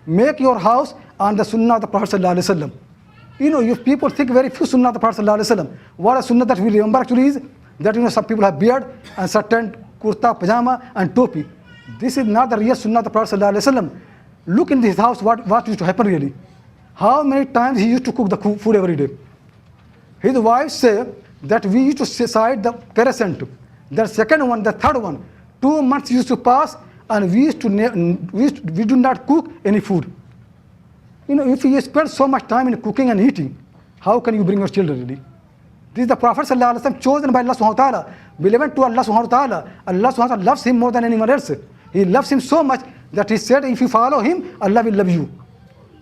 Make your house on the Sunnah of the Prophet sallallahu alaihi wasallam. If people think very few Sunnah of the Prophet sallallahu alaihi wasallam, what a Sunnah that we remember actually is that some people have beard and certain kurta, pajama and topi. This is not the real Sunnah of the Prophet sallallahu alaihi wasallam. Look in his house, what used to happen really. How many times he used to cook the food every day. His wives say that we used to decide the kerosene. The second one, the third one, 2 months used to pass and we do not cook any food. If you spend so much time in cooking and eating, how can you bring your children really? This is the Prophet sallallahu alaihi wasallam chosen by Allah subhanahu wa ta'ala, beloved to Allah subhanahu wa ta'ala. Allah subhanahu wa ta'ala loves him more than anyone else. He loves him so much that he said, if you follow him, Allah will love you.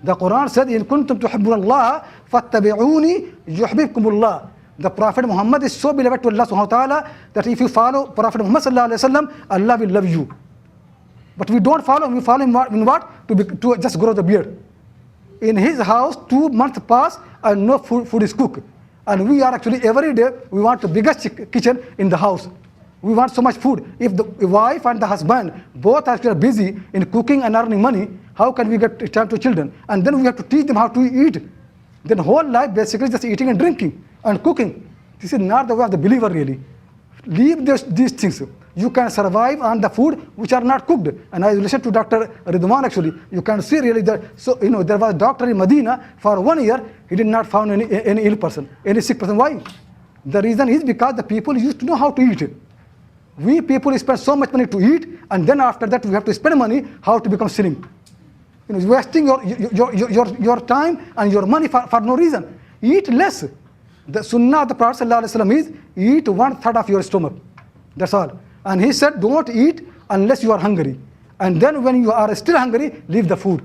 The Quran said, إِن كُنْتُمْ تُحِبُّونَ اللَّهَ فَاتَّبِعُونِي يُحْبِبْكُمُ اللَّهِ. The Prophet Muhammad is so beloved to Allah subhanahu wa ta'ala that if you follow Prophet Muhammad sallallahu alaihi wasallam, Allah will love you. But we don't follow him. We follow him in what? To just grow the beard. In his house, 2 months pass and no food is cooked. And we are actually every day, we want the biggest kitchen in the house. We want so much food. If the wife and the husband both are actually busy in cooking and earning money, how can we get time to children? And then we have to teach them how to eat. Then whole life basically just eating and drinking and cooking. This is not the way of the believer really. Leave these things. You can survive on the food which are not cooked. And I listened to Dr. Ridwan actually. You can see really that. So there was a doctor in Medina for 1 year. He did not find any ill person, any sick person. Why? The reason is because the people used to know how to eat. We people spend so much money to eat, and then after that we have to spend money how to become slim. Wasting your time and your money for no reason. Eat less. The Sunnah of the Prophet ﷺ is eat 1/3 of your stomach. That's all. And he said, don't eat unless you are hungry. And then when you are still hungry, leave the food.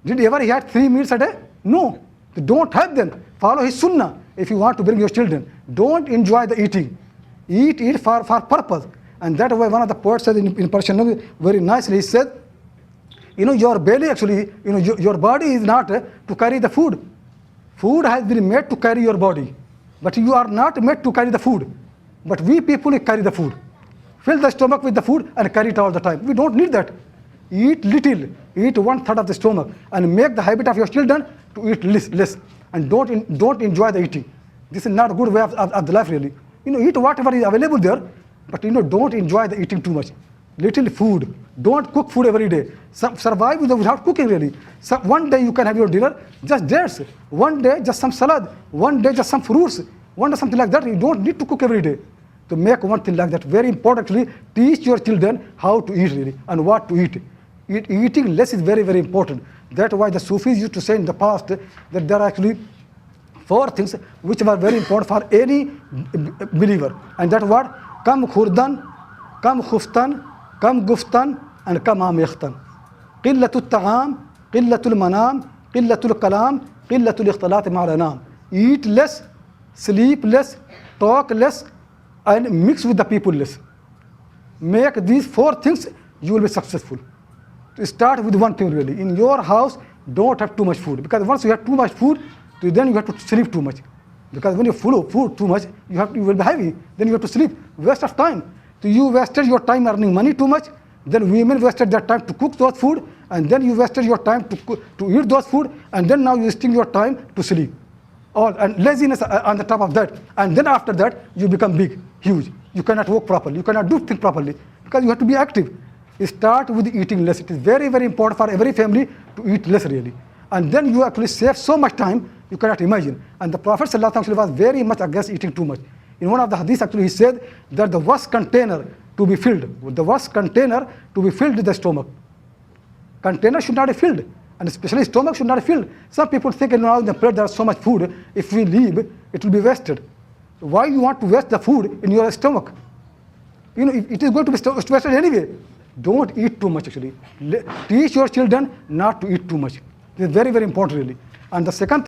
Did you ever hear 3 meals a day? No. Don't have them. Follow his Sunnah if you want to bring your children. Don't enjoy the eating. Eat for purpose. And that way one of the poets said in Persian very nicely, he said, your belly actually, your body is not to carry the food. Food has been made to carry your body. But you are not made to carry the food. But we people carry the food. Fill the stomach with the food and carry it all the time. We don't need that. Eat little. Eat 1/3 of the stomach. And make the habit of your children to eat less. And don't enjoy the eating. This is not a good way of the life really. Eat whatever is available there. But don't enjoy the eating too much. Little food. Don't cook food every day. Survive without cooking really. One day you can have your dinner, just dates. One day just some salad. One day just some fruits. One day something like that. You don't need to cook every day. To make one thing like that, very important actually, teach your children how to eat really and what to eat. Eating less is very, very important. That's why the Sufis used to say in the past that there are actually 4 things which were very important for any believer. And that what? Kam khurdan, kam khuftan, kam guftan, and kam amikhtan. Qillatul ta'am, qillatul manam, qillatul kalam, qillatul ikhtilat ma'al. Eat less, sleep less, talk less, and mix with the people less. Make these 4 things, you will be successful. Start with one thing really. In your house, don't have too much food. Because once you have too much food, then you have to sleep too much. Because when you're full of food too much, you will be heavy. Then you have to sleep. Waste of time. So you wasted your time earning money too much. Then women wasted their time to cook those food. And then you wasted your time to eat those food. And then now you're wasting your time to sleep. And laziness on the top of that. And then after that, you become big, huge. You cannot walk properly. You cannot do things properly. Because you have to be active. Start with eating less. It is very, very important for every family to eat less really. And then you actually save so much time, you cannot imagine. And the Prophet ﷺ was very much against eating too much. In one of the hadiths actually he said that the worst container to be filled, is the stomach. Container should not be filled. And especially stomach should not be filled. Some people think now in the plate there is so much food, if we leave, it will be wasted. Why you want to waste the food in your stomach? It is going to be wasted anyway. Don't eat too much actually. Teach your children not to eat too much. This is very, very important really. And the second